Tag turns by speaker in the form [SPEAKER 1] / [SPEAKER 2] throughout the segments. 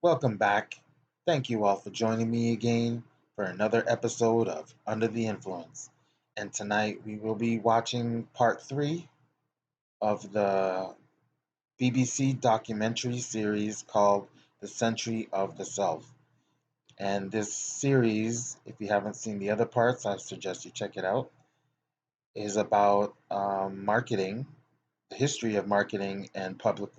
[SPEAKER 1] Welcome back. Thank you all for joining me again for another episode of Under the Influence. And tonight we will be watching part three of the BBC documentary series called The Century of the Self. And this series, if you haven't seen the other parts, I suggest you check it out, is about marketing, the history of marketing and public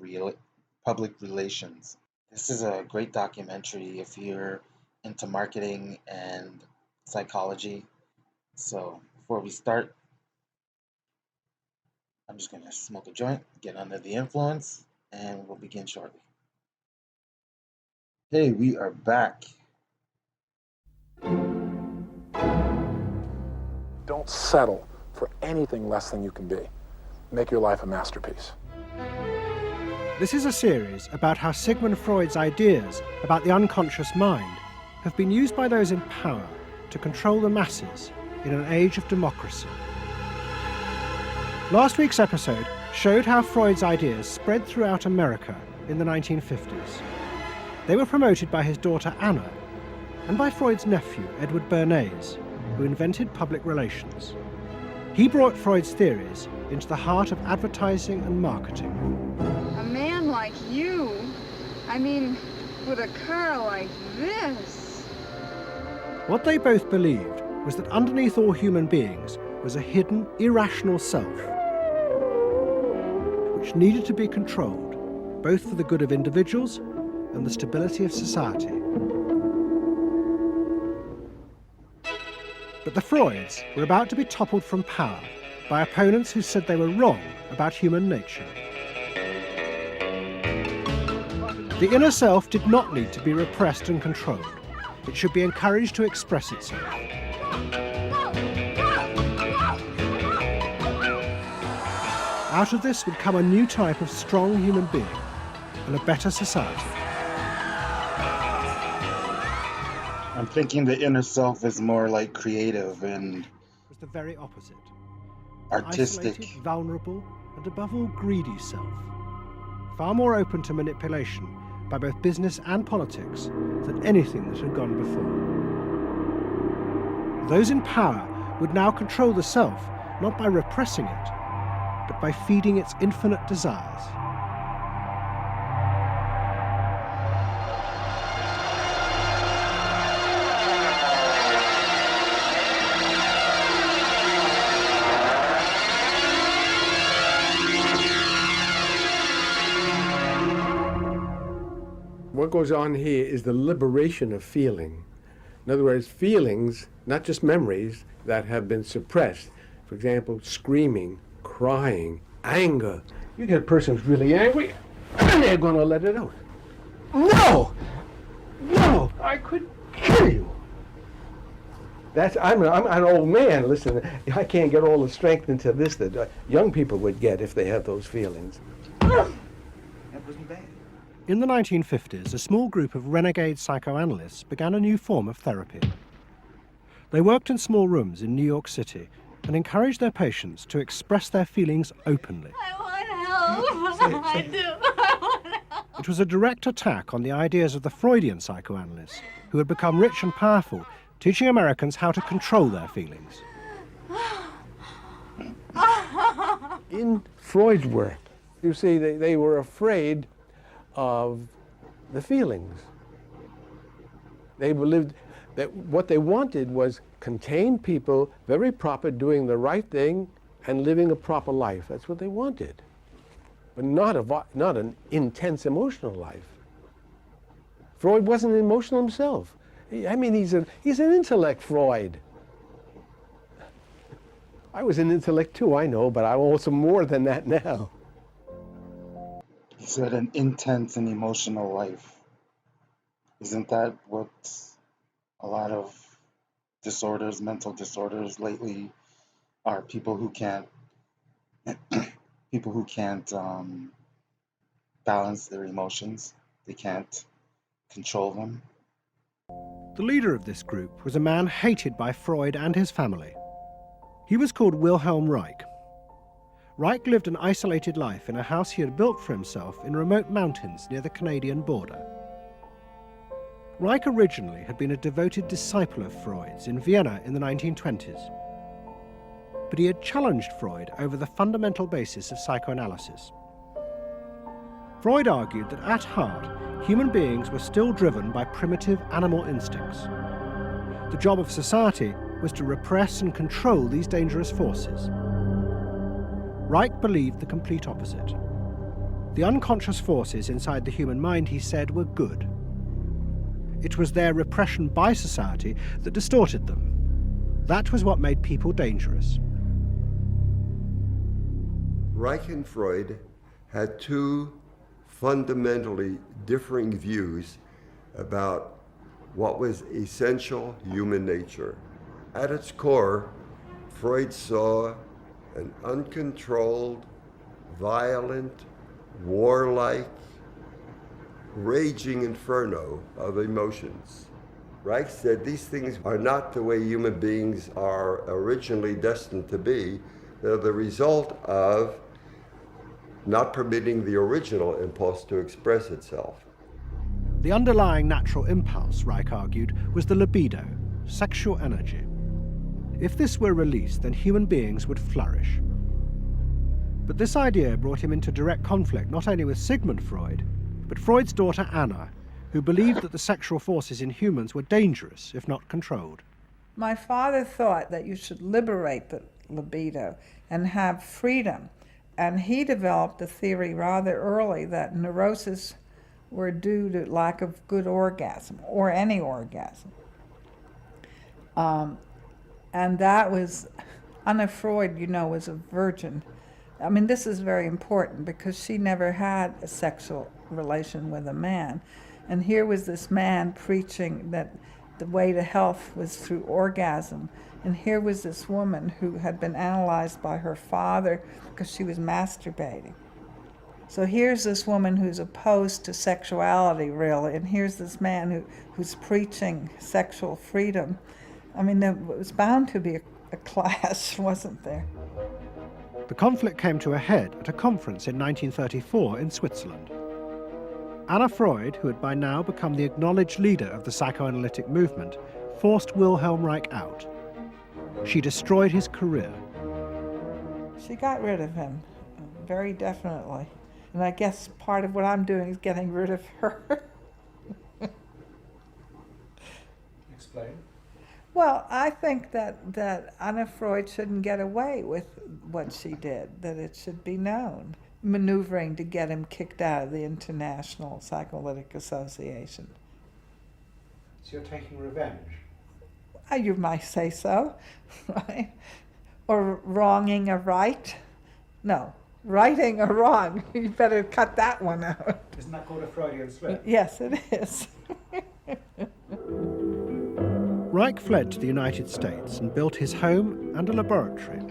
[SPEAKER 1] relations. This is a great documentary if you're into marketing and psychology. So before we start, I'm just going to smoke a joint, get under the influence, and we'll begin shortly. Hey, we are back.
[SPEAKER 2] Don't settle for anything less than you can be. Make your life a masterpiece.
[SPEAKER 3] This is a series about how Sigmund Freud's ideas about the unconscious mind have been used by those in power to control the masses in an age of democracy. Last week's episode showed how Freud's ideas spread throughout America in the 1950s. They were promoted by his daughter Anna and by Freud's nephew Edward Bernays, who invented public relations. He brought Freud's theories into the heart of advertising and marketing.
[SPEAKER 4] A man like you? I mean, with a car like this?
[SPEAKER 3] What they both believed was that underneath all human beings was a hidden, irrational self, which needed to be controlled, both for the good of individuals and the stability of society. But the Freuds were about to be toppled from power by opponents who said they were wrong about human nature. The inner self did not need to be repressed and controlled. It should be encouraged to express itself. Out of this would come a new type of strong human being and a better society.
[SPEAKER 1] I'm thinking the inner self is more like creative and
[SPEAKER 3] It was the very opposite.
[SPEAKER 1] artistic.
[SPEAKER 3] Isolated, vulnerable, and above all greedy self. Far more open to manipulation by both business and politics than anything that had gone before. Those in power would now control the self, not by repressing it, but by feeding its infinite desires.
[SPEAKER 5] What goes on here is the liberation of feeling. In other words, feelings, not just memories, that have been suppressed. For example, screaming, crying, anger. You get a person who's really angry, and they're going to let it out. No! No! I could kill you! I'm an old man. Listen, I can't get all the strength into this that young people would get if they had those feelings.
[SPEAKER 1] That wasn't bad.
[SPEAKER 3] In the 1950s, a small group of renegade psychoanalysts began a new form of therapy. They worked in small rooms in New York City and encouraged their patients to express their feelings openly.
[SPEAKER 6] I want help. I do. I want help.
[SPEAKER 3] It was a direct attack on the ideas of the Freudian psychoanalysts, who had become rich and powerful, teaching Americans how to control their feelings.
[SPEAKER 5] In Freud's work, you see, they were afraid of the feelings. They believed that what they wanted was contained people, very proper, doing the right thing and living a proper life. That's what they wanted, but not an intense emotional life. Freud wasn't emotional himself. I mean, he's an intellect, Freud. I was an intellect too, I know, but I'm also more than that now.
[SPEAKER 1] He said an intense and emotional life. Isn't that what a lot of disorders, mental disorders lately are? People who can't balance their emotions. They can't control them.
[SPEAKER 3] The leader of this group was a man hated by Freud and his family. He was called Wilhelm Reich. Reich lived an isolated life in a house he had built for himself in remote mountains near the Canadian border. Reich originally had been a devoted disciple of Freud's in Vienna in the 1920s. But he had challenged Freud over the fundamental basis of psychoanalysis. Freud argued that at heart, human beings were still driven by primitive animal instincts. The job of society was to repress and control these dangerous forces. Reich believed the complete opposite. The unconscious forces inside the human mind, he said, were good. It was their repression by society that distorted them. That was what made people dangerous.
[SPEAKER 7] Reich and Freud had two fundamentally differing views about what was essential human nature. At its core, Freud saw an uncontrolled, violent, warlike, raging inferno of emotions. Reich said these things are not the way human beings are originally destined to be. They're the result of not permitting the original impulse to express itself.
[SPEAKER 3] The underlying natural impulse, Reich argued, was the libido, sexual energy. If this were released, then human beings would flourish. But this idea brought him into direct conflict not only with Sigmund Freud, but Freud's daughter Anna, who believed that the sexual forces in humans were dangerous if not controlled.
[SPEAKER 8] My father thought that you should liberate the libido and have freedom. And he developed a theory rather early that neuroses were due to lack of good orgasm, or any orgasm. And that was, Anna Freud, you know, was a virgin. I mean, this is very important because she never had a sexual relation with a man. And here was this man preaching that the way to health was through orgasm. And here was this woman who had been analyzed by her father because she was masturbating. So here's this woman who's opposed to sexuality, really, and here's this man who's preaching sexual freedom. I mean, there was bound to be a clash, wasn't there?
[SPEAKER 3] The conflict came to a head at a conference in 1934 in Switzerland. Anna Freud, who had by now become the acknowledged leader of the psychoanalytic movement, forced Wilhelm Reich out. She destroyed his career.
[SPEAKER 8] She got rid of him, very definitely. And I guess part of what I'm doing is getting rid of her.
[SPEAKER 3] Explain.
[SPEAKER 8] Well, I think that Anna Freud shouldn't get away with what she did, that it should be known, maneuvering to get him kicked out of the International Psychoanalytic Association.
[SPEAKER 3] So you're taking revenge?
[SPEAKER 8] You might say so, right? Or wronging a right? No, righting a wrong. You better cut that one out.
[SPEAKER 3] Isn't that called a Freudian slip?
[SPEAKER 8] Yes, it is.
[SPEAKER 3] Reich fled to the United States and built his home and a laboratory.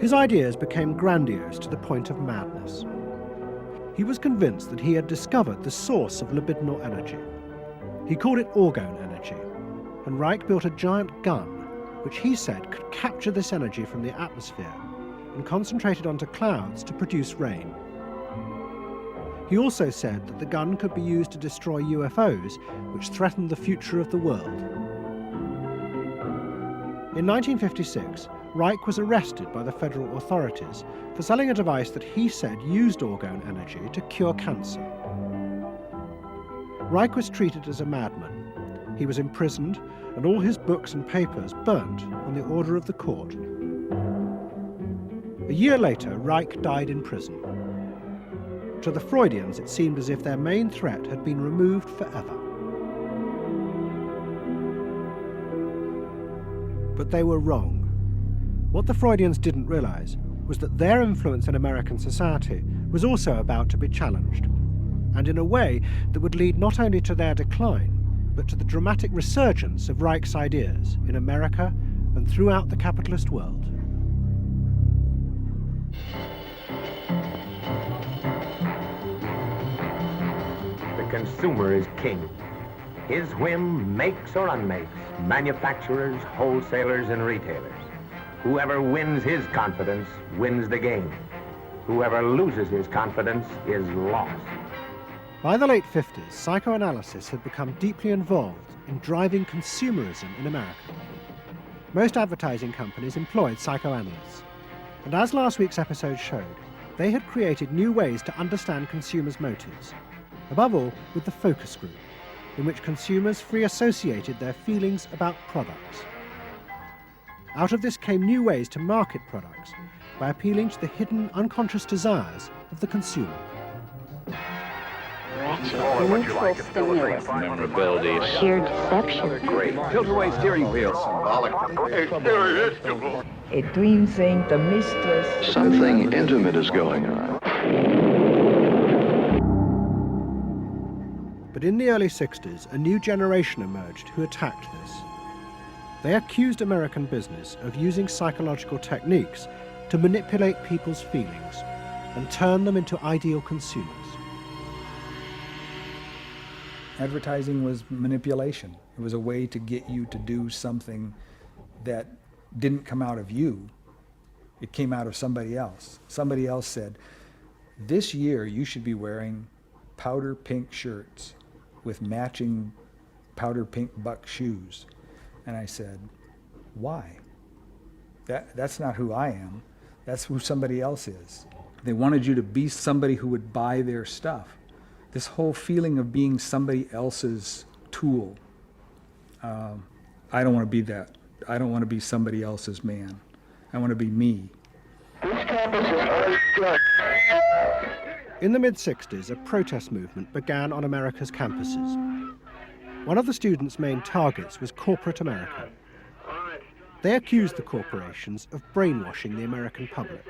[SPEAKER 3] His ideas became grandiose to the point of madness. He was convinced that he had discovered the source of libidinal energy. He called it orgone energy, and Reich built a giant gun, which he said could capture this energy from the atmosphere and concentrate it onto clouds to produce rain. He also said that the gun could be used to destroy UFOs, which threatened the future of the world. In 1956, Reich was arrested by the federal authorities for selling a device that he said used orgone energy to cure cancer. Reich was treated as a madman. He was imprisoned, and all his books and papers burnt on the order of the court. A year later, Reich died in prison. To the Freudians, it seemed as if their main threat had been removed forever. But they were wrong. What the Freudians didn't realize was that their influence in American society was also about to be challenged, and in a way that would lead not only to their decline, but to the dramatic resurgence of Reich's ideas in America and throughout the capitalist world.
[SPEAKER 9] The consumer is king. His whim makes or unmakes manufacturers, wholesalers, and retailers. Whoever wins his confidence wins the game. Whoever loses his confidence is lost.
[SPEAKER 3] By the late 50s, psychoanalysis had become deeply involved in driving consumerism in America. Most advertising companies employed psychoanalysts, and as last week's episode showed, they had created new ways to understand consumers' motives, above all with the focus group, in which consumers free associated their feelings about products. Out of this came new ways to market products by appealing to the hidden unconscious desires of the consumer.
[SPEAKER 10] Neutral stimulus,
[SPEAKER 11] memorability,
[SPEAKER 10] sheer deception,
[SPEAKER 11] great tilt-away steering wheel, symbolic,
[SPEAKER 10] a dream saying the mistress.
[SPEAKER 11] something intimate is going on.
[SPEAKER 3] But in the early 60s, a new generation emerged who attacked this. They accused American business of using psychological techniques to manipulate people's feelings and turn them into ideal consumers.
[SPEAKER 12] Advertising was manipulation. It was a way to get you to do something that didn't come out of you. It came out of somebody else. Somebody else said, this year you should be wearing powder pink shirts with matching powder pink buck shoes. And I said, why? That's not who I am. That's who somebody else is. They wanted you to be somebody who would buy their stuff. This whole feeling of being somebody else's tool. I don't want to be that. I don't want to be somebody else's man. I want to be me.
[SPEAKER 3] In the mid-60s, a protest movement began on America's campuses. One of the students' main targets was corporate America. They accused the corporations of brainwashing the American public.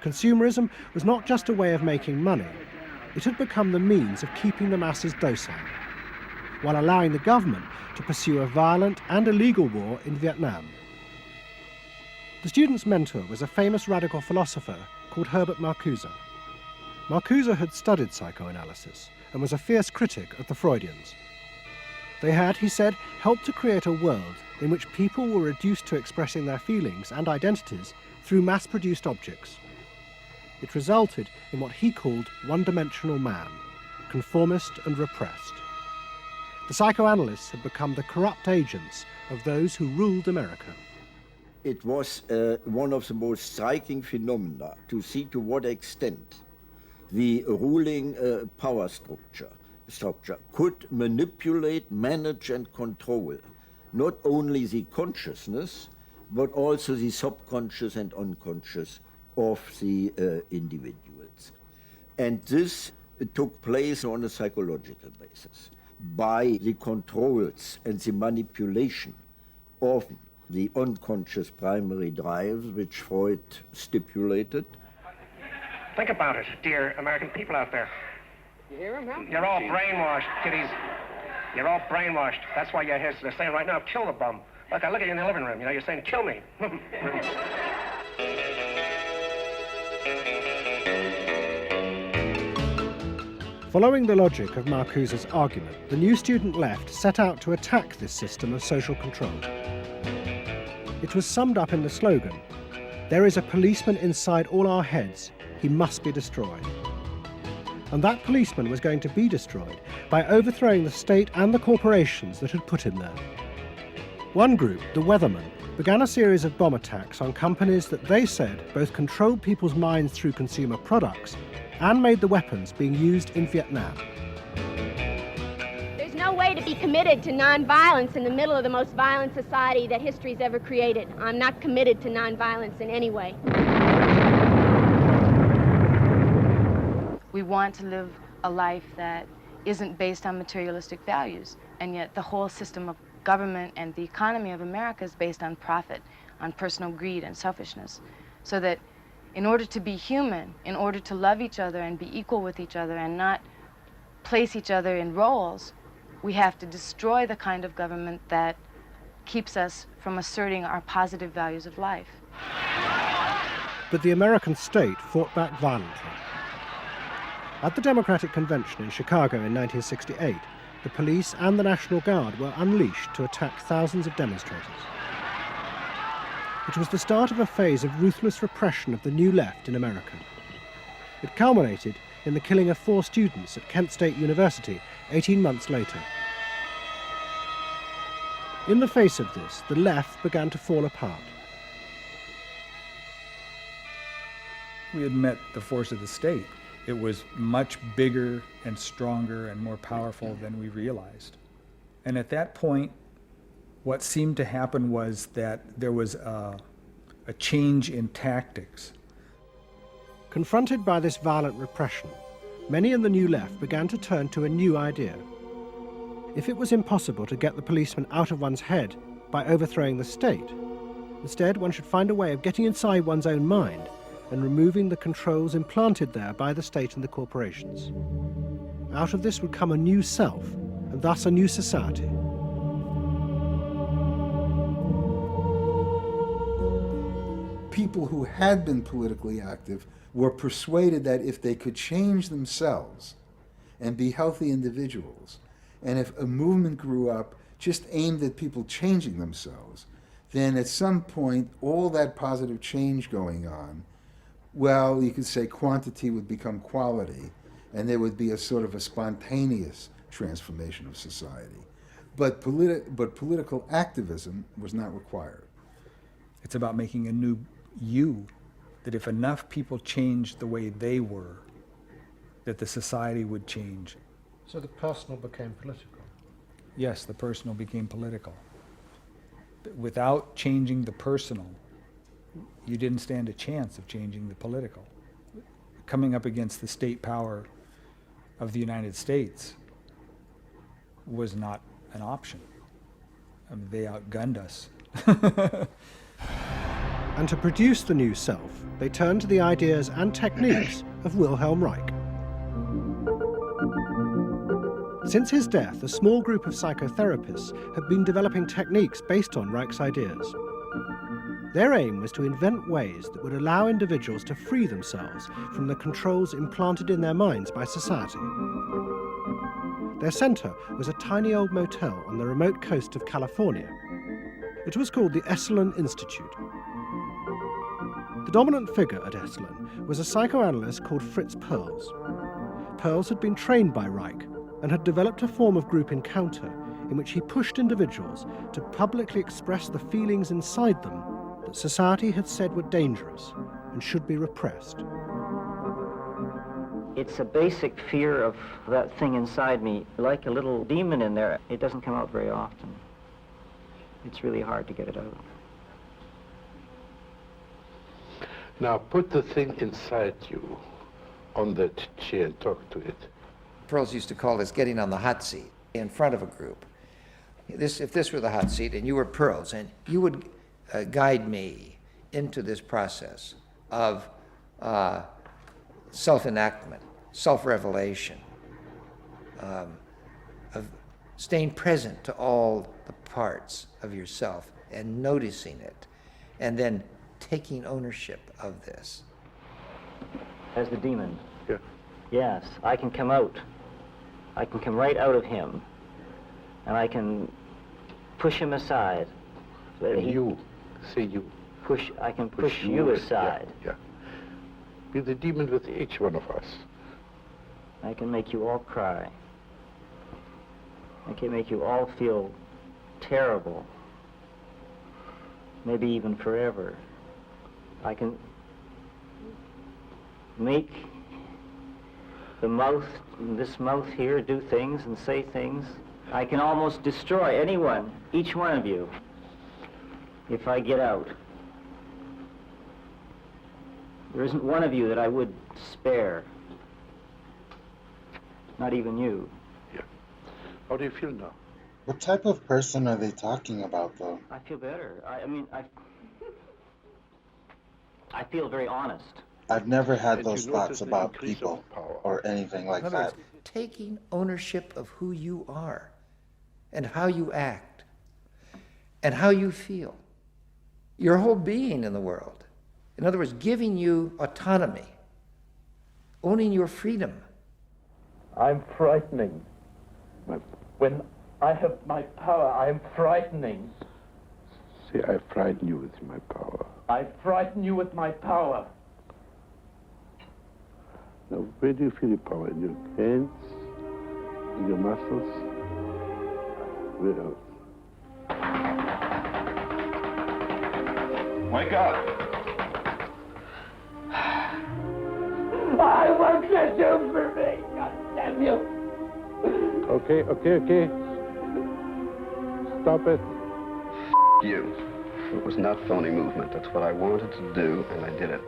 [SPEAKER 3] Consumerism was not just a way of making money, it had become the means of keeping the masses docile, while allowing the government to pursue a violent and illegal war in Vietnam. The student's mentor was a famous radical philosopher called Herbert Marcuse. Marcuse had studied psychoanalysis and was a fierce critic of the Freudians. They had, he said, helped to create a world in which people were reduced to expressing their feelings and identities through mass-produced objects. It resulted in what he called one-dimensional man, conformist and repressed. The psychoanalysts had become the corrupt agents of those who ruled America.
[SPEAKER 13] It was one of the most striking phenomena to see to what extent the ruling power structure could manipulate, manage and control not only the consciousness, but also the subconscious and unconscious of the individuals. And this took place on a psychological basis by the controls and the manipulation of the unconscious primary drives which Freud stipulated.
[SPEAKER 14] Think about it, dear American people out there.
[SPEAKER 15] You hear him, huh?
[SPEAKER 14] You're all brainwashed, kiddies. You're all brainwashed. That's why you're here. They're saying right now, kill the bum. Look, I look at you in the living room. You know, you're saying, kill me.
[SPEAKER 3] Following the logic of Marcuse's argument, the new student left set out to attack this system of social control. It was summed up in the slogan, "There is a policeman inside all our heads. He must be destroyed." And that policeman was going to be destroyed by overthrowing the state and the corporations that had put him there. One group, the Weathermen, began a series of bomb attacks on companies that they said both controlled people's minds through consumer products and made the weapons being used in Vietnam.
[SPEAKER 16] There's no way to be committed to nonviolence in the middle of the most violent society that history's ever created. I'm not committed to nonviolence in any way.
[SPEAKER 17] We want to live a life that isn't based on materialistic values, and yet the whole system of government and the economy of America is based on profit, on personal greed and selfishness. So that in order to be human, in order to love each other and be equal with each other and not place each other in roles, we have to destroy the kind of government that keeps us from asserting our positive values of life.
[SPEAKER 3] But the American state fought back violently. At the Democratic Convention in Chicago in 1968, the police and the National Guard were unleashed to attack thousands of demonstrators. It was the start of a phase of ruthless repression of the New Left in America. It culminated in the killing of 4 students at Kent State University 18 months later. In the face of this, the left began to fall apart.
[SPEAKER 12] We had met the force of the state. It was much bigger and stronger and more powerful than we realized. And at that point, what seemed to happen was that there was a change in tactics.
[SPEAKER 3] Confronted by this violent repression, many in the New Left began to turn to a new idea. If it was impossible to get the policeman out of one's head by overthrowing the state, instead one should find a way of getting inside one's own mind and removing the controls implanted there by the state and the corporations. Out of this would come a new self, and thus a new society.
[SPEAKER 15] People who had been politically active were persuaded that if they could change themselves and be healthy individuals, and if a movement grew up just aimed at people changing themselves, then at some point all that positive change going on, well, you could say quantity would become quality, and there would be a sort of a spontaneous transformation of society. But political activism was not required.
[SPEAKER 12] It's about making a new you, that if enough people changed the way they were, that the society would change.
[SPEAKER 3] So the personal became political?
[SPEAKER 12] Yes, the personal became political. Without changing the personal, you didn't stand a chance of changing the political. Coming up against the state power of the United States was not an option. I mean, they outgunned us.
[SPEAKER 3] And to produce the new self, they turned to the ideas and techniques of Wilhelm Reich. Since his death, a small group of psychotherapists have been developing techniques based on Reich's ideas. Their aim was to invent ways that would allow individuals to free themselves from the controls implanted in their minds by society. Their center was a tiny old motel on the remote coast of California. It was called the Esalen Institute. The dominant figure at Esalen was a psychoanalyst called Fritz Perls. Perls had been trained by Reich and had developed a form of group encounter in which he pushed individuals to publicly express the feelings inside them that society had said were dangerous and should be repressed.
[SPEAKER 18] It's a basic fear of that thing inside me, like a little demon in there. It doesn't come out very often. It's really hard to get it out.
[SPEAKER 19] Now put the thing inside you on that chair and talk to it.
[SPEAKER 20] Perls used to call this getting on the hot seat in front of a group. If this were the hot seat and you were Perls, and you would guide me into this process of self-enactment, self-revelation, of staying present to all the parts of yourself and noticing it, and then taking ownership of this.
[SPEAKER 18] As the demon?
[SPEAKER 19] Yeah.
[SPEAKER 18] Yes, I can come out. I can come right out of him, and I can push him aside.
[SPEAKER 19] And you, say you.
[SPEAKER 18] I can push you aside.
[SPEAKER 19] Yeah. Be the demon with each one of us.
[SPEAKER 18] I can make you all cry. I can make you all feel terrible. Maybe even forever. I can make the mouth, this mouth here, do things and say things. I can almost destroy anyone, each one of you, if I get out. There isn't one of you that I would spare. Not even you.
[SPEAKER 19] Yeah. How do you feel now?
[SPEAKER 1] What type of person are they talking about, though?
[SPEAKER 18] I feel better. I feel very honest.
[SPEAKER 1] I've never had those thoughts about people or anything like
[SPEAKER 20] In other
[SPEAKER 1] that.
[SPEAKER 20] words, taking ownership of who you are and how you act and how you feel. Your whole being in the world. In other words, giving you autonomy, owning your freedom.
[SPEAKER 21] I'm frightening. When I have my power, I am frightening.
[SPEAKER 19] Say, I frighten you with my power.
[SPEAKER 21] I frighten you with my power.
[SPEAKER 19] Now, where do you feel your power? In your hands? In your muscles? Where else?
[SPEAKER 11] Wake up!
[SPEAKER 21] I want you to do for me, God damn you!
[SPEAKER 19] Okay. Stop it.
[SPEAKER 11] You. It was not phony movement. That's what I wanted to do, and I did it.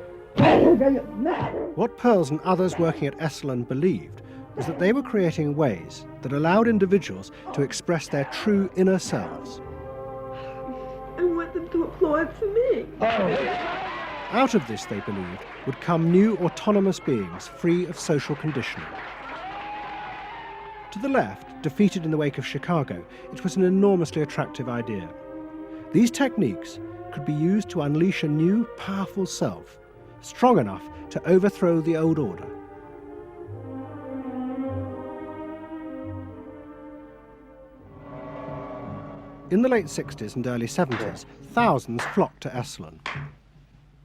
[SPEAKER 3] What Pearls and others working at Esalen believed was that they were creating ways that allowed individuals to express their true inner selves.
[SPEAKER 2] I want them to applaud for me.
[SPEAKER 3] Out of this, they believed, would come new autonomous beings free of social conditioning. To the left, defeated in the wake of Chicago, it was an enormously attractive idea. These techniques could be used to unleash a new, powerful self, strong enough to overthrow the old order. In the late 60s and early 70s, thousands flocked to Esalen.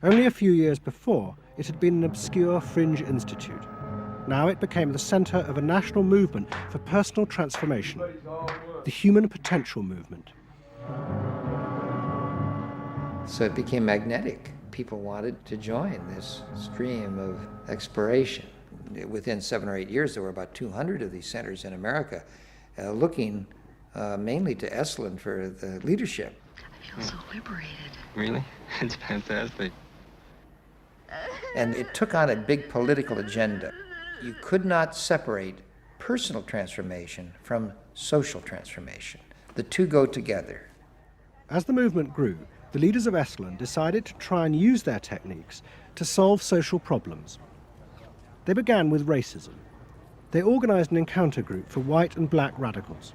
[SPEAKER 3] Only a few years before, it had been an obscure fringe institute. Now it became the centre of a national movement for personal transformation, the Human Potential Movement.
[SPEAKER 20] So it became magnetic. People wanted to join this stream of exploration. Within 7 or 8 years, there were about 200 of these centers in America, looking mainly to Esalen for the leadership.
[SPEAKER 2] I feel so liberated.
[SPEAKER 22] Really? It's fantastic.
[SPEAKER 20] And it took on a big political agenda. You could not separate personal transformation from social transformation. The two go together.
[SPEAKER 3] As the movement grew, the leaders of Esalen decided to try and use their techniques to solve social problems. They began with racism. They organised an encounter group for white and black radicals.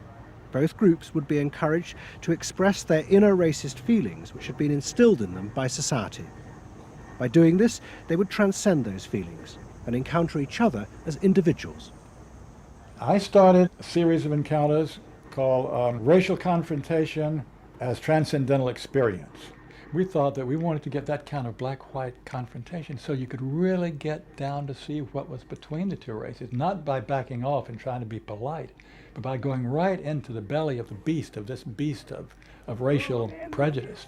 [SPEAKER 3] Both groups would be encouraged to express their inner racist feelings which had been instilled in them by society. By doing this, they would transcend those feelings and encounter each other as individuals.
[SPEAKER 12] I started a series of encounters called Racial Confrontation as Transcendental Experience. We thought that we wanted to get that kind of black-white confrontation so you could really get down to see what was between the two races, not by backing off and trying to be polite, but by going right into the belly of the beast, of this beast of racial prejudice.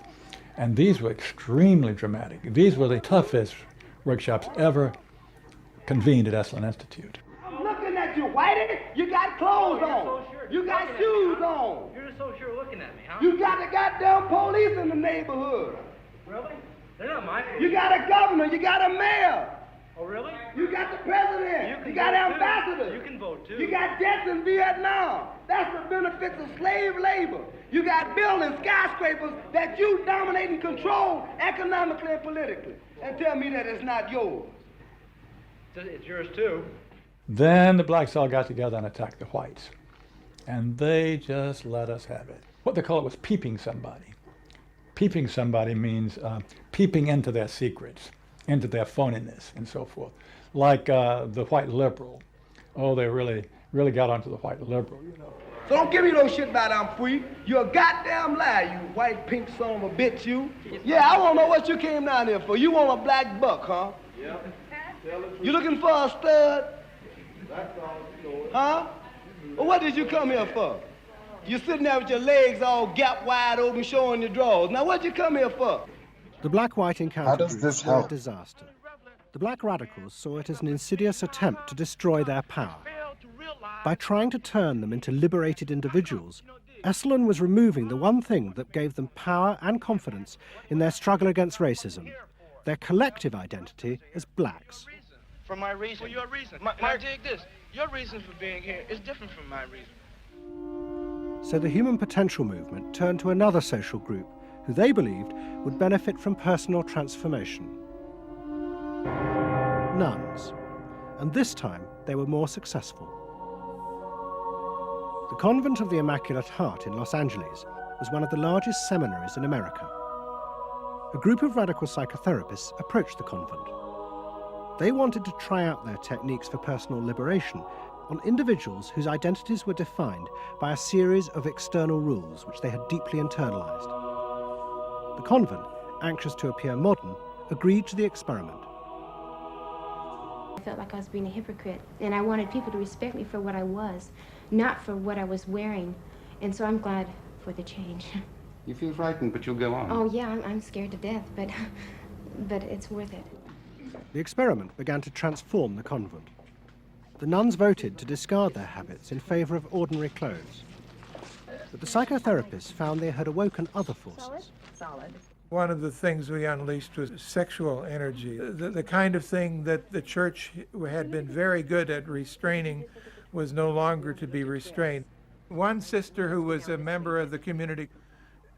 [SPEAKER 12] And these were extremely dramatic. These were the toughest workshops ever convened at Esalen Institute.
[SPEAKER 21] I'm looking at you, Whitey. You got clothes on. You got shoes on.
[SPEAKER 22] You're so sure looking at me, huh?
[SPEAKER 21] You got the goddamn police in the neighborhood.
[SPEAKER 22] Really? They're not my police.
[SPEAKER 21] You got a governor. You got a mayor.
[SPEAKER 22] Oh, really?
[SPEAKER 21] You got the president. You got ambassadors.
[SPEAKER 22] You can vote, too.
[SPEAKER 21] You got debts in Vietnam. That's the benefits of slave labor. You got buildings, skyscrapers that you dominate and control economically and politically. And tell me that it's not yours.
[SPEAKER 22] It's yours, too.
[SPEAKER 12] Then the blacks all got together and attacked the whites. And they just let us have it. What they call it was peeping somebody. Peeping somebody means peeping into their secrets, into their phoniness and so forth. Like the white liberal. Oh, they really got onto the white liberal, you know.
[SPEAKER 21] So don't give me no shit about I'm free. You're a goddamn liar, you white pink son of a bitch, you. Yeah, I wanna know what you came down here for. You want a black buck, huh?
[SPEAKER 22] Yeah.
[SPEAKER 21] You looking for a stud? Huh? Well, what did you come here for? You're sitting there with your legs all gap wide open, showing your drawers. Now, what'd you come here for?
[SPEAKER 3] The black-white encounter
[SPEAKER 1] How does
[SPEAKER 3] groups
[SPEAKER 1] this
[SPEAKER 3] were a
[SPEAKER 1] help?
[SPEAKER 3] disaster. The black radicals saw it as an insidious attempt to destroy their power. By trying to turn them into liberated individuals, Esalen was removing the one thing that gave them power and confidence in their struggle against racism, their collective identity as blacks.
[SPEAKER 21] For my reason. For your reason. Now dig this. Your reason for being here is different from my reason.
[SPEAKER 3] So the Human Potential Movement turned to another social group who they believed would benefit from personal transformation. Nuns. And this time they were more successful. The Convent of the Immaculate Heart in Los Angeles was one of the largest seminaries in America. A group of radical psychotherapists approached the convent. They wanted to try out their techniques for personal liberation on individuals whose identities were defined by a series of external rules which they had deeply internalized. The convent, anxious to appear modern, agreed to the experiment.
[SPEAKER 16] felt like I was being a hypocrite. And I wanted people to respect me for what I was, not for what I was wearing. And so I'm glad for the change.
[SPEAKER 11] You feel frightened, but you'll go on.
[SPEAKER 16] Oh, yeah, I'm scared to death, but it's worth it.
[SPEAKER 3] The experiment began to transform the convent. The nuns voted to discard their habits in favor of ordinary clothes. But the psychotherapists found they had awoken other forces.
[SPEAKER 4] Solid.
[SPEAKER 6] One of the things we unleashed was sexual energy. The kind of thing that the church had been very good at restraining was no longer to be restrained. One sister who was a member of the community,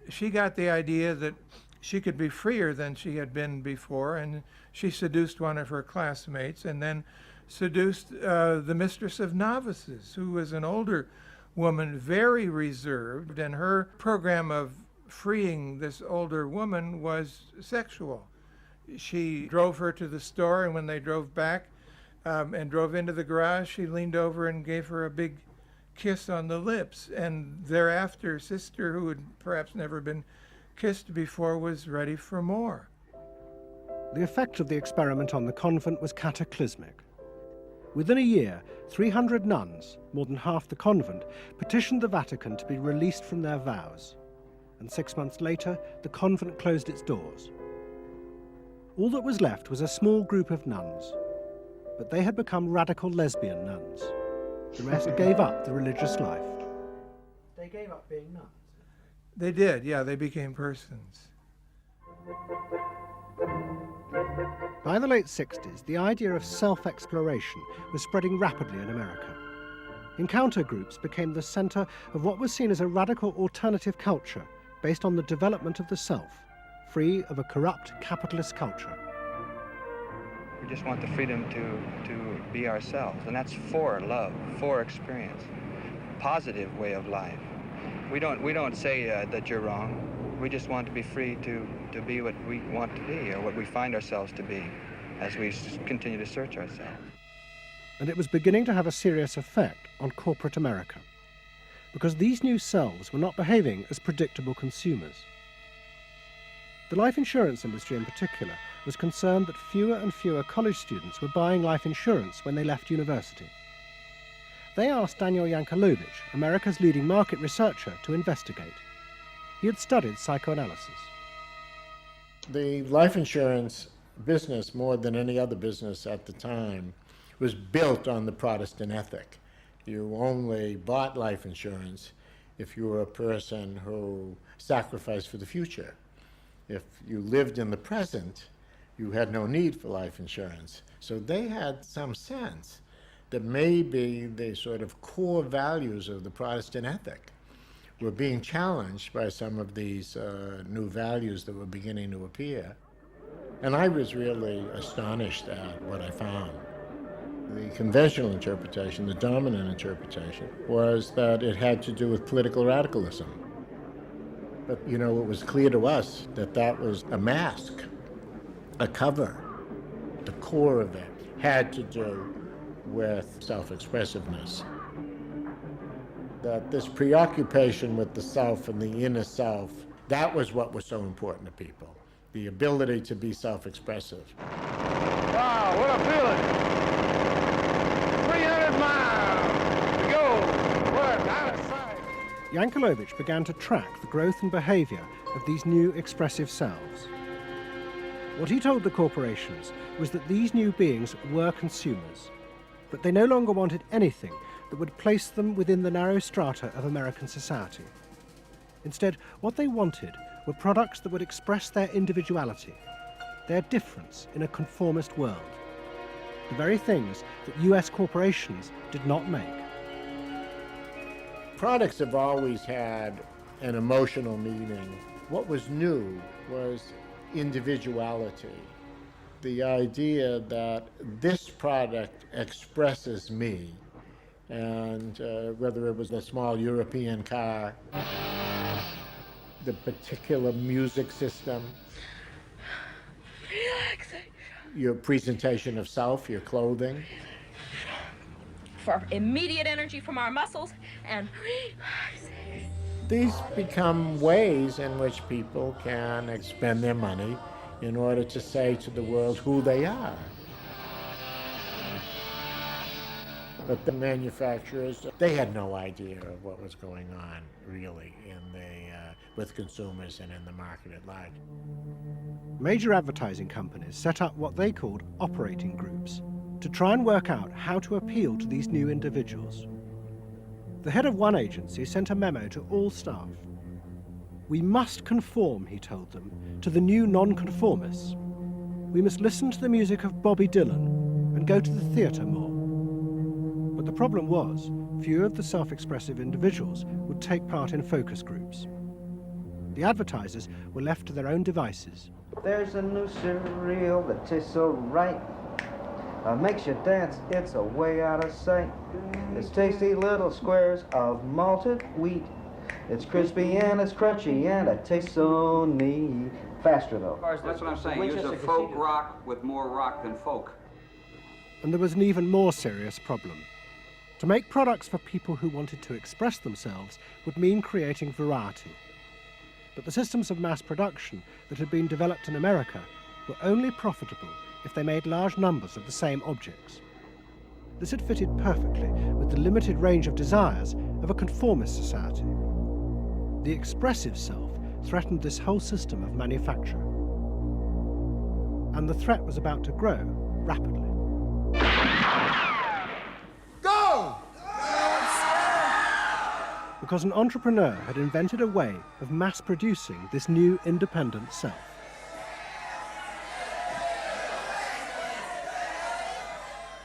[SPEAKER 6] she got the idea that she could be freer than she had been before, and she seduced one of her classmates and then seduced the mistress of novices, who was an older woman, very reserved, and her program of freeing this older woman was sexual. She drove her to the store, and when they drove back and drove into the garage, she leaned over and gave her a big kiss on the lips. And thereafter, sister, who had perhaps never been kissed before, was ready for more.
[SPEAKER 3] The effect of the experiment on the convent was cataclysmic. Within a year, 300 nuns, more than half the convent, petitioned the Vatican to be released from their vows. And 6 months later, the convent closed its doors. All that was left was a small group of nuns, but they had become radical lesbian nuns. The rest gave up the religious life. They gave up being nuns?
[SPEAKER 6] They did, yeah, they became persons.
[SPEAKER 3] By the late 60s, the idea of self-exploration was spreading rapidly in America. Encounter groups became the center of what was seen as a radical alternative culture based on the development of the self, free of a corrupt capitalist culture.
[SPEAKER 23] We just want the freedom to be ourselves, and that's for love, for experience, positive way of life. We don't say that you're wrong. We just want to be free to be what we want to be, or what we find ourselves to be, as we continue to search ourselves.
[SPEAKER 3] And it was beginning to have a serious effect on corporate America, because these new selves were not behaving as predictable consumers. The life insurance industry in particular was concerned that fewer and fewer college students were buying life insurance when they left university. They asked Daniel Yankelovich, America's leading market researcher, to investigate. He had studied psychoanalysis.
[SPEAKER 24] The life insurance business, more than any other business at the time, was built on the Protestant ethic. You only bought life insurance if you were a person who sacrificed for the future. If you lived in the present, you had no need for life insurance. So they had some sense that maybe the sort of core values of the Protestant ethic were being challenged by some of these new values that were beginning to appear. And I was really astonished at what I found. The conventional interpretation, the dominant interpretation, was that it had to do with political radicalism. But, you know, it was clear to us that that was a mask, a cover. The core of it had to do with self-expressiveness. That this preoccupation with the self and the inner self, that was what was so important to people. The ability to be self-expressive.
[SPEAKER 21] Wow, what a feeling! 300 miles to go. What out of sight.
[SPEAKER 3] Yankelovich began to track the growth and behavior of these new expressive selves. What he told the corporations was that these new beings were consumers, but they no longer wanted anything that would place them within the narrow strata of American society. Instead, what they wanted were products that would express their individuality, their difference in a conformist world, the very things that US corporations did not make.
[SPEAKER 24] Products have always had an emotional meaning. What was new was individuality. The idea that this product expresses me, and whether it was a small European car, the particular music system,
[SPEAKER 4] Relaxation.
[SPEAKER 24] your presentation of self, your clothing.
[SPEAKER 4] For immediate energy from our muscles and relaxation.
[SPEAKER 24] These become ways in which people can spend their money in order to say to the world who they are. But the manufacturers, they had no idea of what was going on, really, with consumers and in the market at large.
[SPEAKER 3] Major advertising companies set up what they called operating groups to try and work out how to appeal to these new individuals. The head of one agency sent a memo to all staff. We must conform, he told them, to the new nonconformists. We must listen to the music of Bobby Dylan and go to the theatre more. But the problem was, few of the self-expressive individuals would take part in focus groups. The advertisers were left to their own devices.
[SPEAKER 5] There's a new cereal that tastes so right. Makes you dance, it's a way out of sight. It's tasty little squares of malted wheat. It's crispy and it's crunchy and it tastes so neat. Faster though.
[SPEAKER 7] That's what I'm saying. Use a folk rock with more rock than folk.
[SPEAKER 3] And there was an even more serious problem. To make products for people who wanted to express themselves would mean creating variety. But the systems of mass production that had been developed in America were only profitable if they made large numbers of the same objects. This had fitted perfectly with the limited range of desires of a conformist society. The expressive self threatened this whole system of manufacture. And the threat was about to grow rapidly.
[SPEAKER 21] Go!
[SPEAKER 3] Because an entrepreneur had invented a way of mass-producing this new independent self.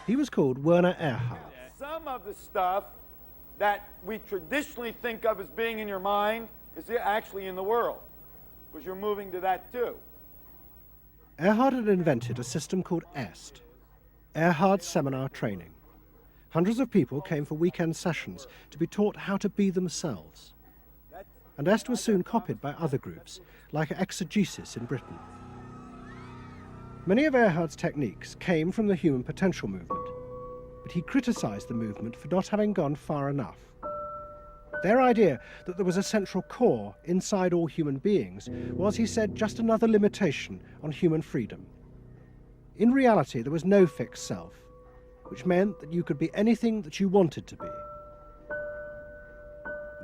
[SPEAKER 3] He was called Werner Erhard.
[SPEAKER 8] Some of the stuff that we traditionally think of as being in your mind is actually in the world, because you're moving to that too.
[SPEAKER 3] Erhard had invented a system called EST, Erhard Seminar Training. Hundreds of people came for weekend sessions to be taught how to be themselves. And EST was soon copied by other groups, like Exegesis in Britain. Many of Erhard's techniques came from the human potential movement, but he criticized the movement for not having gone far enough. Their idea that there was a central core inside all human beings was, he said, just another limitation on human freedom. In reality, there was no fixed self, which meant that you could be anything that you wanted to be.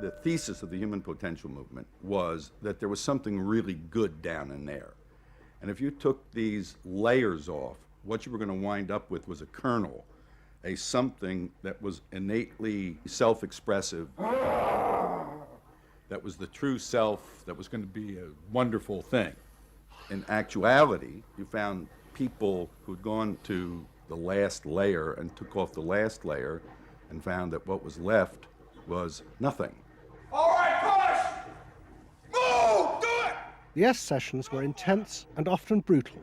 [SPEAKER 9] The thesis of the human potential movement was that there was something really good down in there. And if you took these layers off, what you were going to wind up with was a kernel, a something that was innately self-expressive, that was the true self, that was going to be a wonderful thing. In actuality, you found people who'd gone to the last layer and took off the last layer and found that what was left was nothing.
[SPEAKER 21] All right, push! Move! Do it!
[SPEAKER 3] The EST sessions were intense and often brutal.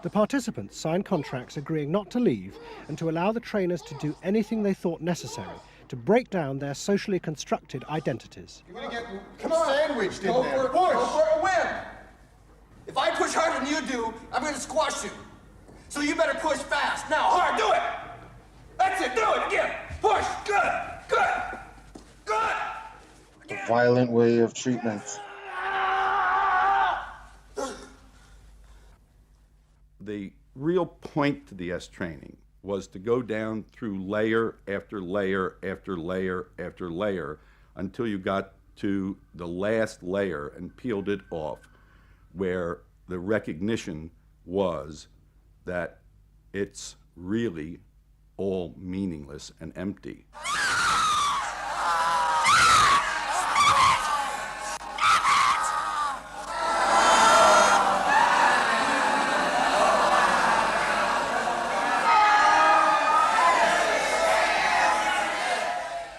[SPEAKER 3] The participants signed contracts agreeing not to leave and to allow the trainers to do anything they thought necessary to break down their socially constructed identities.
[SPEAKER 21] You're gonna get sandwiched in there. Go for a win! If I push harder than you do, I'm gonna squash you. So you better push fast. Now, hard, do it! That's it, do it again! Push! Good! Good! Good!
[SPEAKER 1] A violent way of treatment.
[SPEAKER 9] The real point to the EST training was to go down through layer after layer after layer after layer until you got to the last layer and peeled it off, where the recognition was that it's really all meaningless and empty.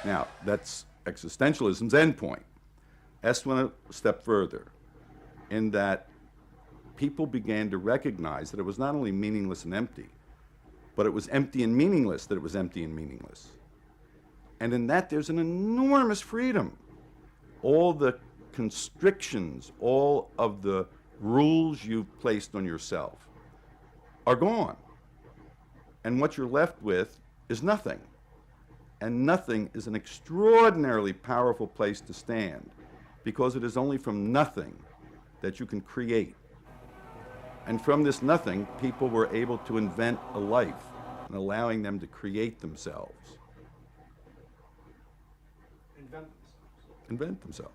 [SPEAKER 9] Now, that's existentialism's endpoint. EST went a step further in that people began to recognize that it was not only meaningless and empty, but it was empty and meaningless that it was empty and meaningless. And in that, there's an enormous freedom. All the constrictions, all of the rules you've placed on yourself are gone. And what you're left with is nothing. And nothing is an extraordinarily powerful place to stand, because it is only from nothing that you can create. And from this nothing, people were able to invent a life, and allowing them to create themselves. invent themselves.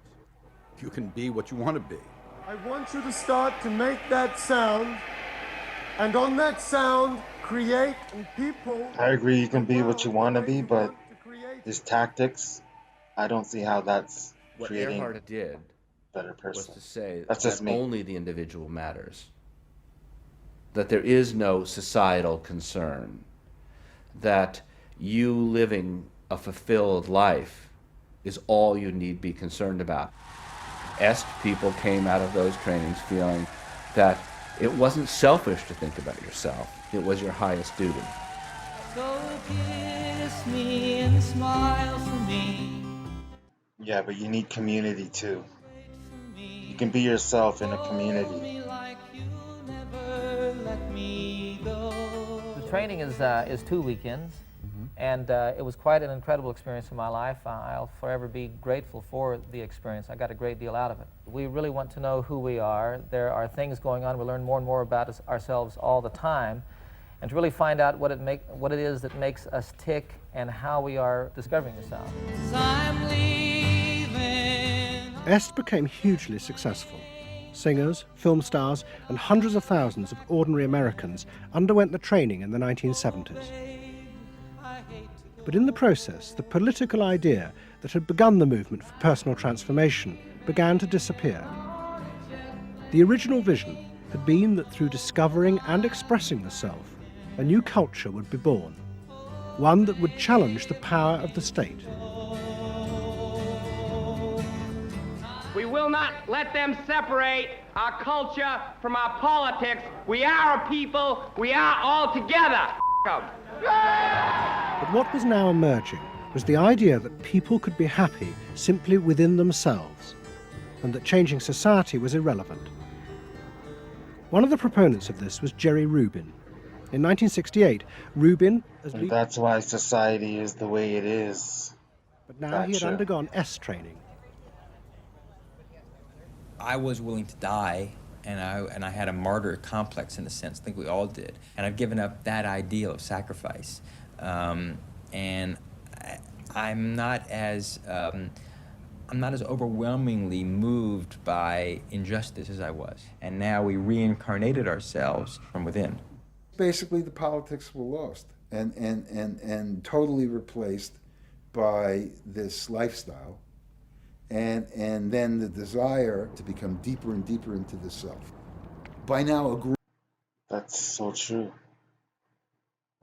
[SPEAKER 9] You can be what you want to be.
[SPEAKER 10] I want you to start to make that sound, and on that sound, create and people.
[SPEAKER 1] I agree you can be what you want to be, but his tactics, I don't see how that's
[SPEAKER 13] what
[SPEAKER 1] creating
[SPEAKER 13] Earhart did
[SPEAKER 1] a better person.
[SPEAKER 13] was to say
[SPEAKER 1] That's
[SPEAKER 13] that
[SPEAKER 1] just me.
[SPEAKER 13] only the individual matters, that there is no societal concern, that you living a fulfilled life is all you need be concerned about. Est people came out of those trainings feeling that it wasn't selfish to think about yourself, it was your highest duty.
[SPEAKER 14] So kiss me and smile for me.
[SPEAKER 1] Yeah, but you need community too. You can be yourself in a community.
[SPEAKER 17] The training is 2 weekends, and it was quite an incredible experience in my life. I'll forever be grateful for the experience. I got a great deal out of it. We really want to know who we are. There are things going on. We learn more and more about ourselves all the time, and to really find out what it is that makes us tick and how we are discovering ourselves.
[SPEAKER 3] Est became hugely successful. Singers, film stars, and hundreds of thousands of ordinary Americans underwent the training in the 1970s. But in the process, the political idea that had begun the movement for personal transformation began to disappear. The original vision had been that through discovering and expressing the self, a new culture would be born, one that would challenge the power of the state.
[SPEAKER 25] We will not let them separate our culture from our politics. We are a people. We are all together.
[SPEAKER 3] But what was now emerging was the idea that people could be happy simply within themselves, and that changing society was irrelevant. One of the proponents of this was Jerry Rubin. In 1968, Rubin...
[SPEAKER 1] And that's why society is the way it is.
[SPEAKER 3] But now he had undergone S training.
[SPEAKER 26] I was willing to die, and I had a martyr complex in a sense. I think we all did. And I've given up that ideal of sacrifice. And I'm not as overwhelmingly moved by injustice as I was. And now we reincarnated ourselves from within.
[SPEAKER 15] Basically, the politics were lost and totally replaced by this lifestyle. And then the desire to become deeper and deeper into the self. By now,
[SPEAKER 1] that's so true.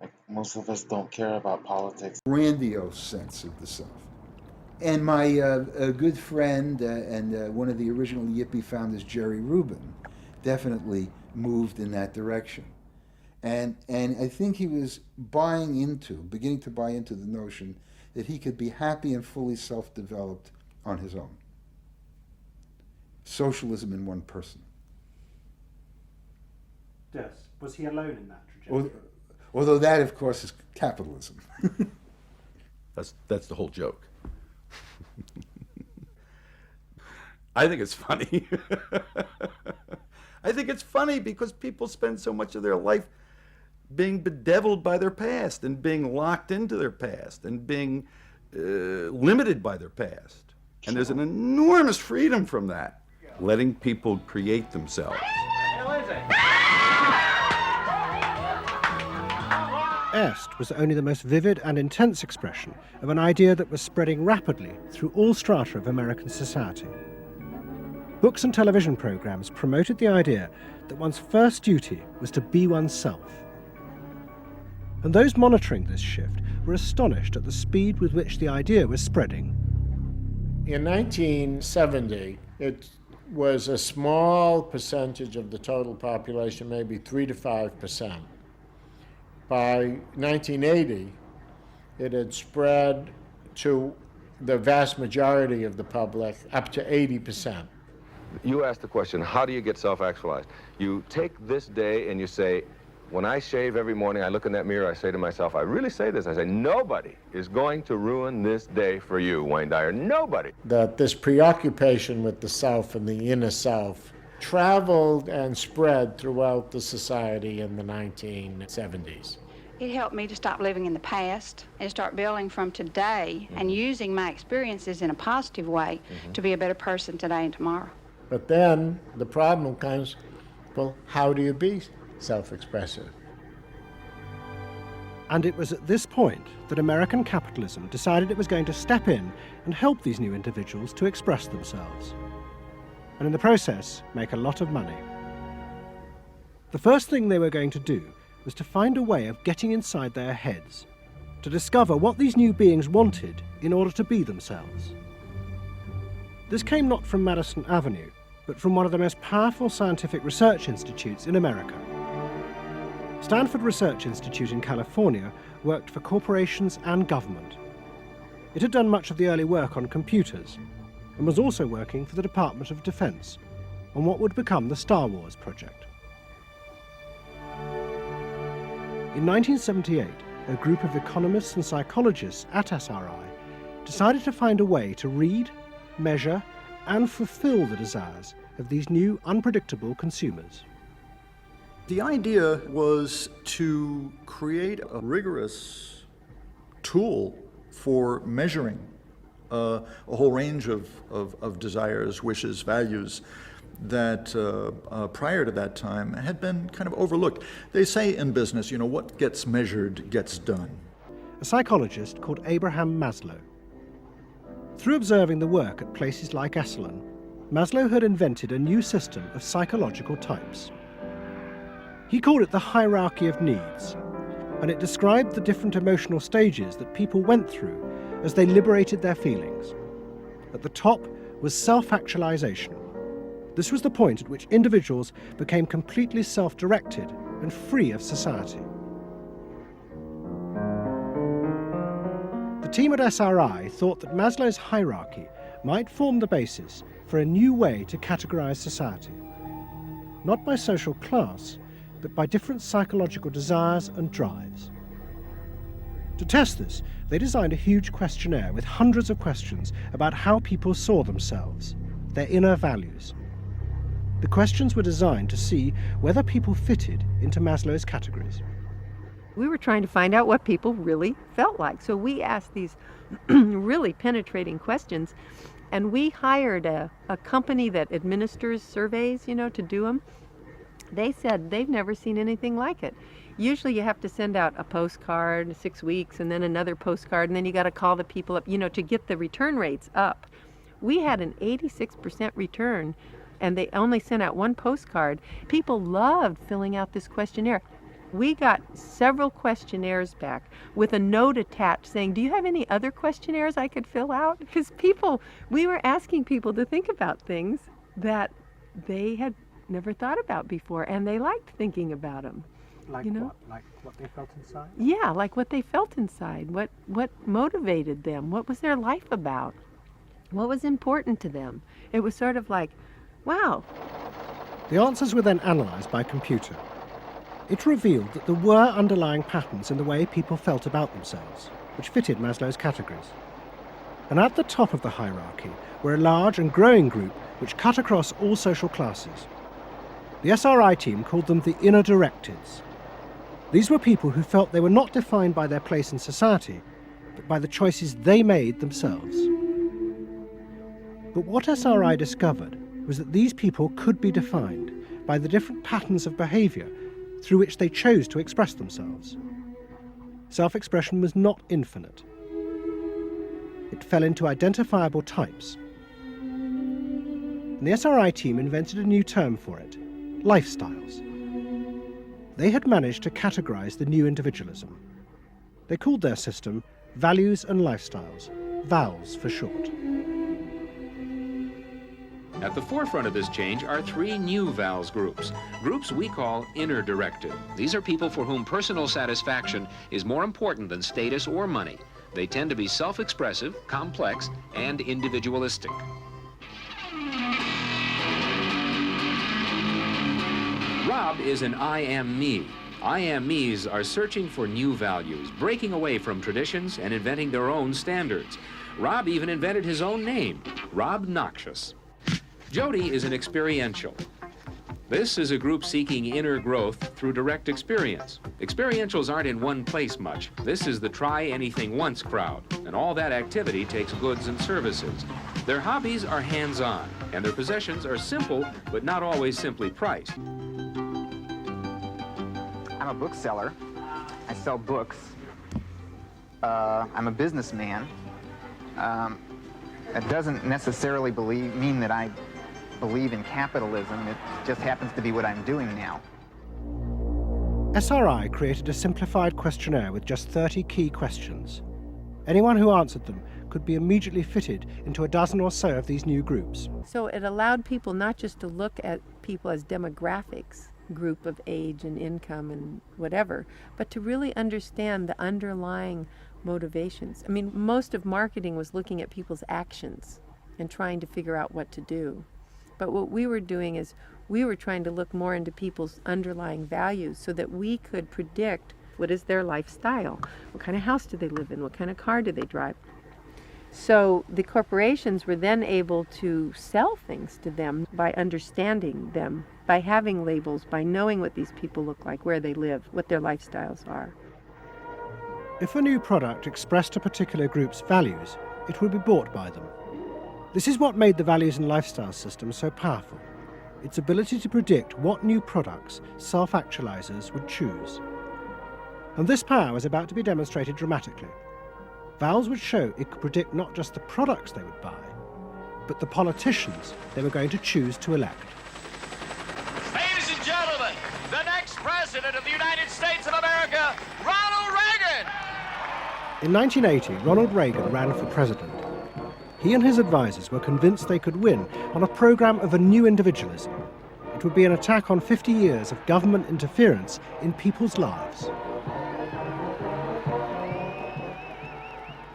[SPEAKER 1] Like, most of us don't care about politics.
[SPEAKER 15] Grandiose sense of the self. And my a good friend and one of the original Yippie founders, Jerry Rubin, definitely moved in that direction. And I think he was beginning to buy into the notion that he could be happy and fully self-developed on his own. Socialism in one person.
[SPEAKER 3] Yes. Was he alone in that trajectory?
[SPEAKER 15] Although that, of course, is capitalism.
[SPEAKER 9] That's the whole joke. I think it's funny. I think it's funny because people spend so much of their life being bedeviled by their past and being locked into their past and being limited by their past. And there's an enormous freedom from that. Letting people create themselves.
[SPEAKER 3] Est was only the most vivid and intense expression of an idea that was spreading rapidly through all strata of American society. Books and television programs promoted the idea that one's first duty was to be oneself. And those monitoring this shift were astonished at the speed with which the idea was spreading.
[SPEAKER 24] In 1970, it was a small percentage of the total population, maybe 3 to 5%. By 1980, it had spread to the vast majority of the public, up to 80%.
[SPEAKER 27] You asked the question, how do you get self-actualized? You take this day and you say, when I shave every morning, I look in that mirror, I say to myself, I really say this, I say, nobody is going to ruin this day for you, Wayne Dyer, nobody.
[SPEAKER 24] That this preoccupation with the self and the inner self traveled and spread throughout the society in the 1970s.
[SPEAKER 2] It helped me to stop living in the past and start building from today and using my experiences in a positive way to be a better person today and tomorrow.
[SPEAKER 24] But then the problem comes, well, how do you be self-expressive?
[SPEAKER 3] And it was at this point that American capitalism decided it was going to step in and help these new individuals to express themselves, and in the process make a lot of money. The first thing they were going to do was to find a way of getting inside their heads, to discover what these new beings wanted in order to be themselves. This came not from Madison Avenue, but from one of the most powerful scientific research institutes in America. Stanford Research Institute in California worked for corporations and government. It had done much of the early work on computers, and was also working for the Department of Defense on what would become the Star Wars project. In 1978, a group of economists and psychologists at SRI decided to find a way to read, measure, and fulfill the desires of these new, unpredictable consumers.
[SPEAKER 11] The idea was to create a rigorous tool for measuring a whole range of desires, wishes, values that prior to that time had been kind of overlooked. They say in business, what gets measured gets done.
[SPEAKER 3] A psychologist called Abraham Maslow. Through observing the work at places like Esalen, Maslow had invented a new system of psychological types. He called it the hierarchy of needs, and it described the different emotional stages that people went through as they liberated their feelings. At the top was self-actualization. This was the point at which individuals became completely self-directed and free of society. The team at SRI thought that Maslow's hierarchy might form the basis for a new way to categorize society, not by social class, but by different psychological desires and drives. To test this, they designed a huge questionnaire with hundreds of questions about how people saw themselves, their inner values. The questions were designed to see whether people fitted into Maslow's categories.
[SPEAKER 12] We were trying to find out what people really felt like. So we asked these really penetrating questions, and we hired a company that administers surveys, to do them. They said they've never seen anything like it. Usually you have to send out a postcard 6 weeks and then another postcard, and then you got to call the people up, to get the return rates up. We had an 86% return, and they only sent out one postcard. People loved filling out this questionnaire. We got several questionnaires back with a note attached saying, do you have any other questionnaires I could fill out? Because we were asking people to think about things that they had never thought about before, and they liked thinking about them.
[SPEAKER 3] Like what? Like what they felt inside?
[SPEAKER 12] Yeah, like what they felt inside. What motivated them? What was their life about? What was important to them? It was sort of like, wow.
[SPEAKER 3] The answers were then analysed by computer. It revealed that there were underlying patterns in the way people felt about themselves, which fitted Maslow's categories. And at the top of the hierarchy were a large and growing group which cut across all social classes. The SRI team called them the inner directeds. These were people who felt they were not defined by their place in society, but by the choices they made themselves. But what SRI discovered was that these people could be defined by the different patterns of behaviour through which they chose to express themselves. Self-expression was not infinite. It fell into identifiable types. And the SRI team invented a new term for it: lifestyles. They had managed to categorize the new individualism. They called their system Values and Lifestyles, VALS for short.
[SPEAKER 18] At the forefront of this change are three new VALS groups we call inner directed. These are people for whom personal satisfaction is more important than status or money. They tend to be self-expressive, complex, and individualistic. Rob is an I am me. I am me's are searching for new values, breaking away from traditions and inventing their own standards. Rob even invented his own name, Rob Noxious. Jody is an experiential. This is a group seeking inner growth through direct experience. Experientials aren't in one place much. This is the try-anything-once crowd, and all that activity takes goods and services. Their hobbies are hands-on, and their possessions are simple, but not always simply priced.
[SPEAKER 4] I'm a bookseller. I sell books. I'm a businessman. It doesn't necessarily mean that I believe in capitalism. It just happens to be what I'm doing now.
[SPEAKER 3] SRI created a simplified questionnaire with just 30 key questions. Anyone who answered them could be immediately fitted into a dozen or so of these new groups.
[SPEAKER 12] So it allowed people not just to look at people as demographics, group of age and income and whatever, but to really understand the underlying motivations. I mean, most of marketing was looking at people's actions and trying to figure out what to do. But what we were doing is we were trying to look more into people's underlying values so that we could predict what is their lifestyle, what kind of house do they live in, what kind of car do they drive. So the corporations were then able to sell things to them by understanding them, by having labels, by knowing what these people look like, where they live, what their lifestyles are.
[SPEAKER 3] If a new product expressed a particular group's values, it would be bought by them. This is what made the values and lifestyle system so powerful, its ability to predict what new products self-actualizers would choose. And this power was about to be demonstrated dramatically. Vowels would show it could predict not just the products they would buy, but the politicians they were going to choose to elect.
[SPEAKER 6] Ladies and gentlemen, the next president of the United States of America, Ronald Reagan!
[SPEAKER 3] In 1980, Ronald Reagan ran for president. He and his advisors were convinced they could win on a program of a new individualism. It would be an attack on 50 years of government interference in people's lives.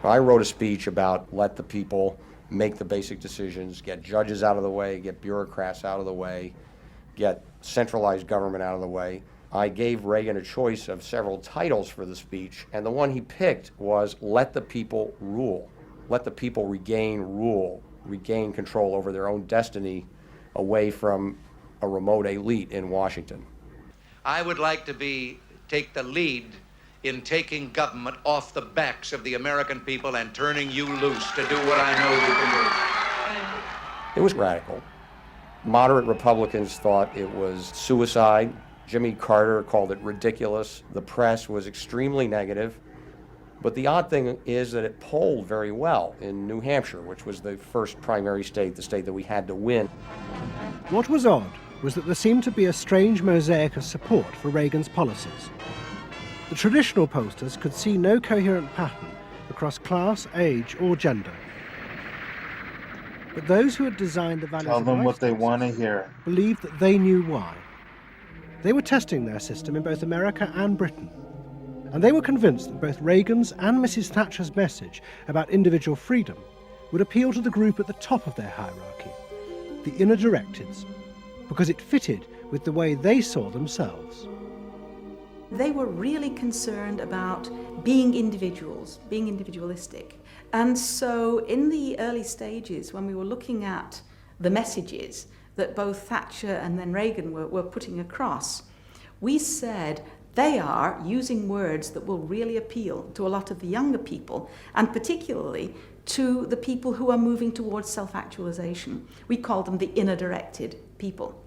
[SPEAKER 16] I wrote a speech about let the people make the basic decisions, get judges out of the way, get bureaucrats out of the way, get centralized government out of the way. I gave Reagan a choice of several titles for the speech, and the one he picked was let the people rule. Let the people regain rule, regain control over their own destiny away from a remote elite in Washington.
[SPEAKER 19] I would like to take the lead in taking government off the backs of the American people and turning you loose to do what I know you can do.
[SPEAKER 16] It was radical. Moderate Republicans thought it was suicide. Jimmy Carter called it ridiculous. The press was extremely negative. But the odd thing is that it polled very well in New Hampshire, which was the first primary state, the state that we had to win.
[SPEAKER 3] What was odd was that there seemed to be a strange mosaic of support for Reagan's policies. The traditional pollsters could see no coherent pattern across class, age, or gender. But those who had designed the values
[SPEAKER 1] Tell
[SPEAKER 3] of
[SPEAKER 1] them what they
[SPEAKER 3] lifestyle
[SPEAKER 1] want to
[SPEAKER 3] systems
[SPEAKER 1] hear.
[SPEAKER 3] believed that they knew why. They were testing their system in both America and Britain. And they were convinced that both Reagan's and Mrs. Thatcher's message about individual freedom would appeal to the group at the top of their hierarchy, the inner directeds, because it fitted with the way they saw themselves.
[SPEAKER 20] They were really concerned about being individuals, being individualistic. And so in the early stages, when we were looking at the messages that both Thatcher and then Reagan were putting across, we said they are using words that will really appeal to a lot of the younger people, and particularly to the people who are moving towards self-actualization. We call them the inner-directed people.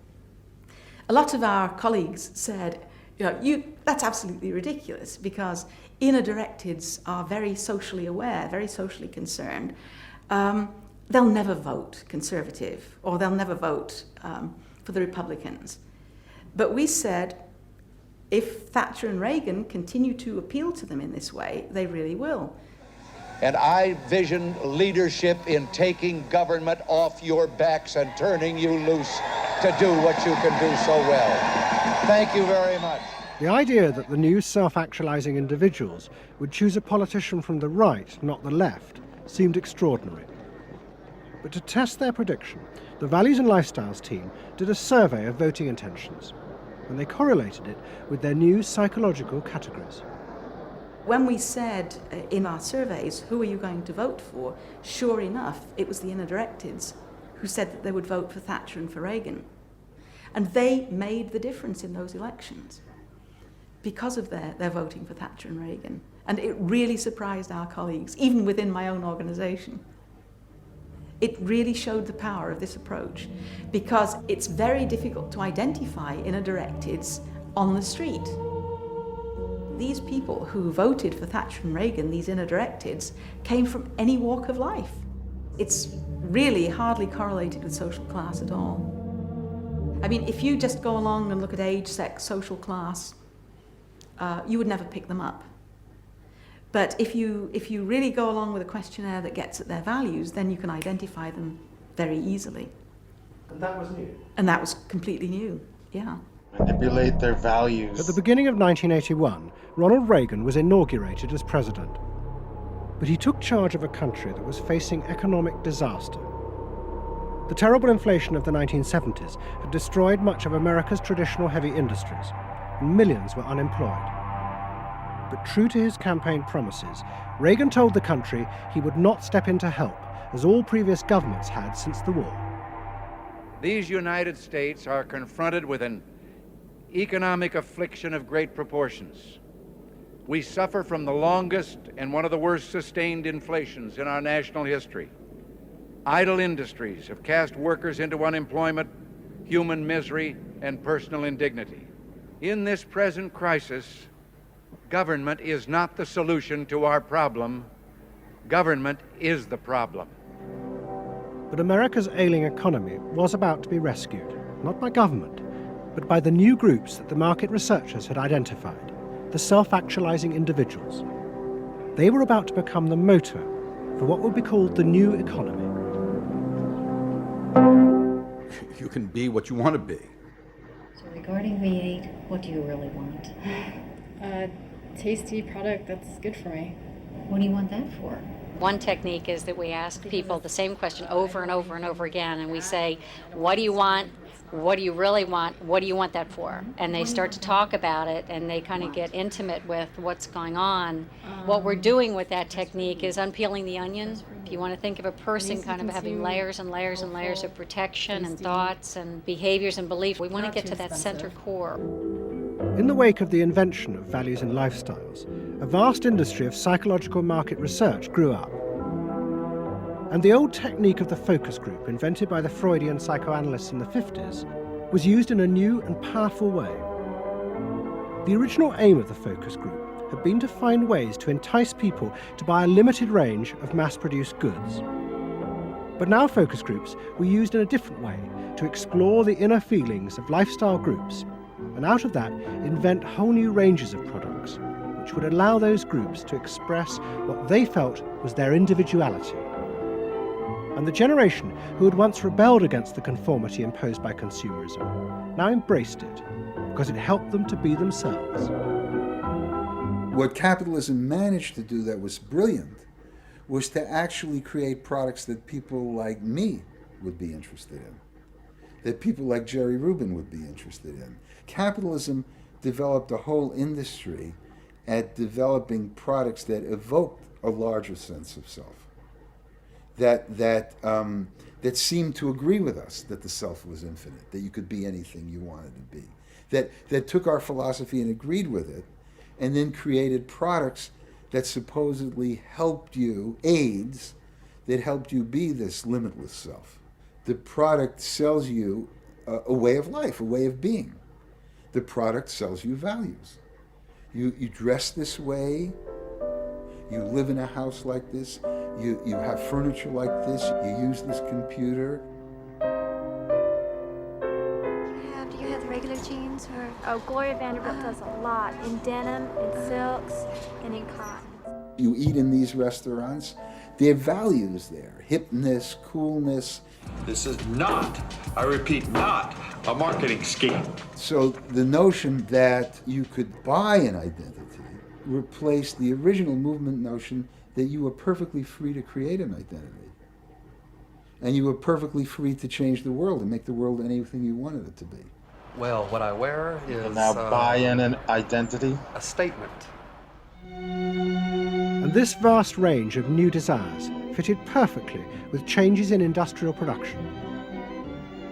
[SPEAKER 20] A lot of our colleagues said, that's absolutely ridiculous, because inner-directeds are very socially aware, very socially concerned. They'll never vote Conservative, or they'll never vote for the Republicans. But we said, if Thatcher and Reagan continue to appeal to them in this way, they really will.
[SPEAKER 19] And I vision leadership in taking government off your backs and turning you loose to do what you can do so well. Thank you very much.
[SPEAKER 3] The idea that the new self-actualizing individuals would choose a politician from the right, not the left, seemed extraordinary. But to test their prediction, the Values and Lifestyles team did a survey of voting intentions, and they correlated it with their new psychological categories.
[SPEAKER 20] When we said in our surveys, who are you going to vote for? Sure enough, it was the inner-directeds who said that they would vote for Thatcher and for Reagan. And they made the difference in those elections because of their voting for Thatcher and Reagan. And it really surprised our colleagues, even within my own organisation. It really showed the power of this approach, because it's very difficult to identify inner directeds on the street. These people who voted for Thatcher and Reagan, these inner directeds, came from any walk of life. It's really hardly correlated with social class at all. I mean, if you just go along and look at age, sex, social class, you would never pick them up. But if you really go along with a questionnaire that gets at their values, then you can identify them very easily.
[SPEAKER 3] And that was new?
[SPEAKER 20] And that was completely new, yeah.
[SPEAKER 1] Manipulate their values.
[SPEAKER 3] At the beginning of 1981, Ronald Reagan was inaugurated as president. But he took charge of a country that was facing economic disaster. The terrible inflation of the 1970s had destroyed much of America's traditional heavy industries, and millions were unemployed. But true to his campaign promises, Reagan told the country he would not step in to help, as all previous governments had since the war.
[SPEAKER 5] These United States are confronted with an economic affliction of great proportions. We suffer from the longest and one of the worst sustained inflations in our national history. Idle industries have cast workers into unemployment, human misery, and personal indignity. In this present crisis, government is not the solution to our problem. Government is the problem.
[SPEAKER 3] But America's ailing economy was about to be rescued, not by government, but by the new groups that the market researchers had identified, the self-actualizing individuals. They were about to become the motor for what would be called the new economy.
[SPEAKER 9] You can be what you want to be.
[SPEAKER 7] So regarding V8, what do you really want?
[SPEAKER 8] A tasty product that's good for me.
[SPEAKER 7] What do you want that for?
[SPEAKER 10] One technique is that we ask people the same question over and over and over again, and we say, what do you want? What do you really want? What do you want that for? And they start to talk about it, and they kind of get intimate with what's going on. What we're doing with that technique is unpeeling the onion. If you want to think of a person kind of having layers and layers and layers of protection and thoughts and behaviors and beliefs, we want to get to that center core.
[SPEAKER 3] In the wake of the invention of values and lifestyles, a vast industry of psychological market research grew up. And the old technique of the focus group, invented by the Freudian psychoanalysts in the 50s, was used in a new and powerful way. The original aim of the focus group had been to find ways to entice people to buy a limited range of mass-produced goods. But now focus groups were used in a different way to explore the inner feelings of lifestyle groups, and out of that invent whole new ranges of products, which would allow those groups to express what they felt was their individuality. And the generation who had once rebelled against the conformity imposed by consumerism now embraced it, because it helped them to be themselves.
[SPEAKER 15] What capitalism managed to do that was brilliant was to actually create products that people like me would be interested in, that people like Jerry Rubin would be interested in. Capitalism developed a whole industry at developing products that evoked a larger sense of self, that seemed to agree with us that the self was infinite, that you could be anything you wanted to be, that took our philosophy and agreed with it, and then created products that supposedly helped you, aids, that helped you be this limitless self. The product sells you a way of life, a way of being. The product sells you values. You dress this way, you live in a house like this, you have furniture like this, you use this computer.
[SPEAKER 21] Do you have the regular jeans? Or? Oh, Gloria Vanderbilt does a lot, in denim, in silks, and in cotton.
[SPEAKER 15] You eat in these restaurants, there are values there, hipness, coolness.
[SPEAKER 22] This is not, I repeat, not a marketing scheme.
[SPEAKER 15] So the notion that you could buy an identity replaced the original movement notion that you were perfectly free to create an identity. And you were perfectly free to change the world and make the world anything you wanted it to be.
[SPEAKER 23] Well, what I wear is...
[SPEAKER 1] now buy in an identity?
[SPEAKER 23] A statement.
[SPEAKER 3] And this vast range of new desires fitted perfectly with changes in industrial production.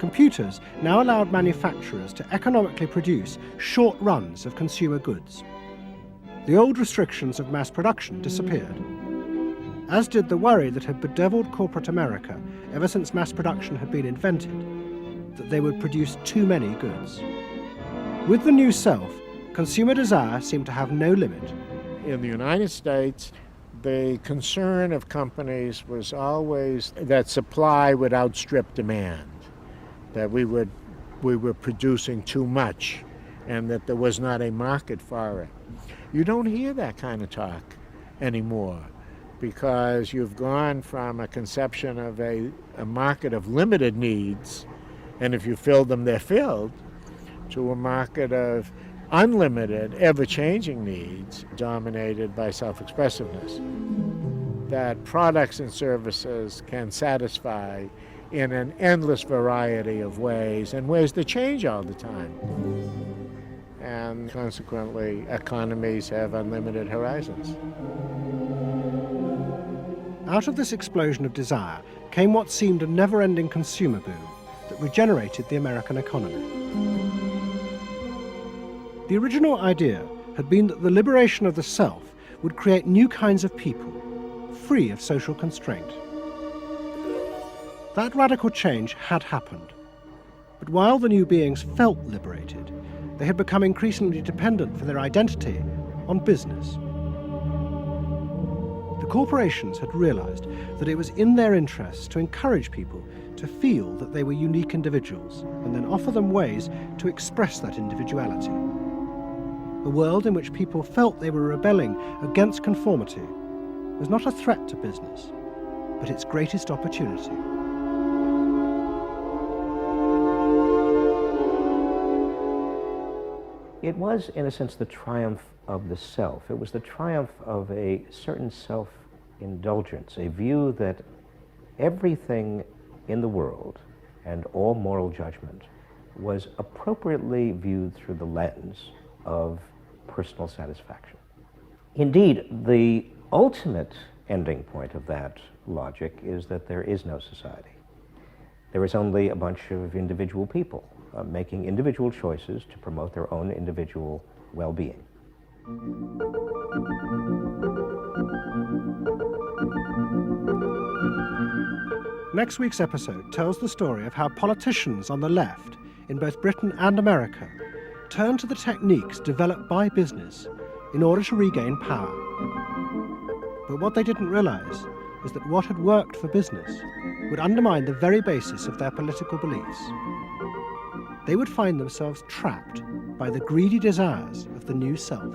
[SPEAKER 3] Computers now allowed manufacturers to economically produce short runs of consumer goods. The old restrictions of mass production disappeared, as did the worry that had bedeviled corporate America ever since mass production had been invented, that they would produce too many goods. With the new self, consumer desire seemed to have no limit.
[SPEAKER 24] In the United States, the concern of companies was always that supply would outstrip demand, that we were producing too much, and that there was not a market for it. You don't hear that kind of talk anymore, because you've gone from a conception of a market of limited needs, and if you fill them, they're filled, to a market of unlimited, ever-changing needs dominated by self-expressiveness, that products and services can satisfy in an endless variety of ways, and ways that change all the time. And consequently, economies have unlimited horizons.
[SPEAKER 3] Out of this explosion of desire came what seemed a never-ending consumer boom that regenerated the American economy. The original idea had been that the liberation of the self would create new kinds of people, free of social constraint. That radical change had happened. But while the new beings felt liberated, they had become increasingly dependent for their identity on business. The corporations had realized that it was in their interests to encourage people to feel that they were unique individuals and then offer them ways to express that individuality. A world in which people felt they were rebelling against conformity was not a threat to business, but its greatest opportunity.
[SPEAKER 2] It was, in a sense, the triumph of the self. It was the triumph of a certain self-indulgence, a view that everything in the world and all moral judgment was appropriately viewed through the lens of personal satisfaction. Indeed, the ultimate ending point of that logic is that there is no society. There is only a bunch of individual people making individual choices to promote their own individual well-being.
[SPEAKER 3] Next week's episode tells the story of how politicians on the left, in both Britain and America, turned to the techniques developed by business in order to regain power. But what they didn't realize is that what had worked for business would undermine the very basis of their political beliefs. They would find themselves trapped by the greedy desires of the new self.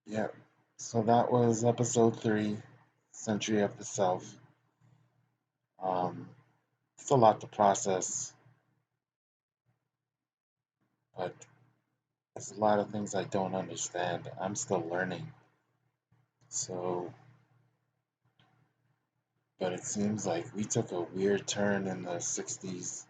[SPEAKER 1] Yeah, so that was episode 3, Century of the Self. It's a lot to process, but there's a lot of things I don't understand. I'm still learning. So, but it seems like we took a weird turn in the 60s.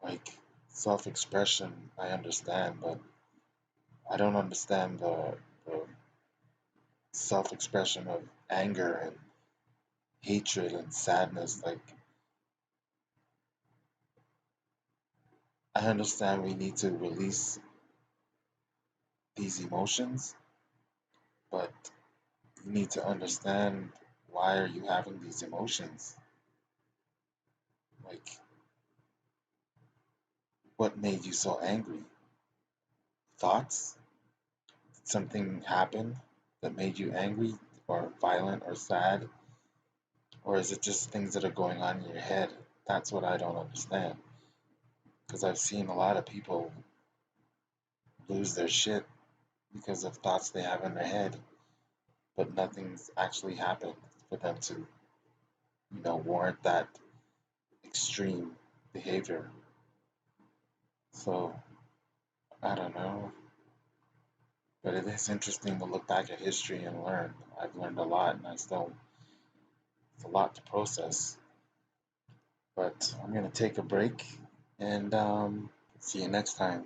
[SPEAKER 1] Like, self-expression, I understand, but I don't understand the self-expression of anger and hatred and sadness. Like, I understand we need to release these emotions, but you need to understand, why are you having these emotions? Like, what made you so angry? Thoughts? Did something happen that made you angry or violent or sad? Or is it just things that are going on in your head? That's what I don't understand. Because I've seen a lot of people lose their shit because of thoughts they have in their head, but nothing's actually happened for them to, warrant that extreme behavior. So, I don't know. But it is interesting to look back at history and learn. I've learned a lot, and it's a lot to process. But I'm going to take a break, and see you next time.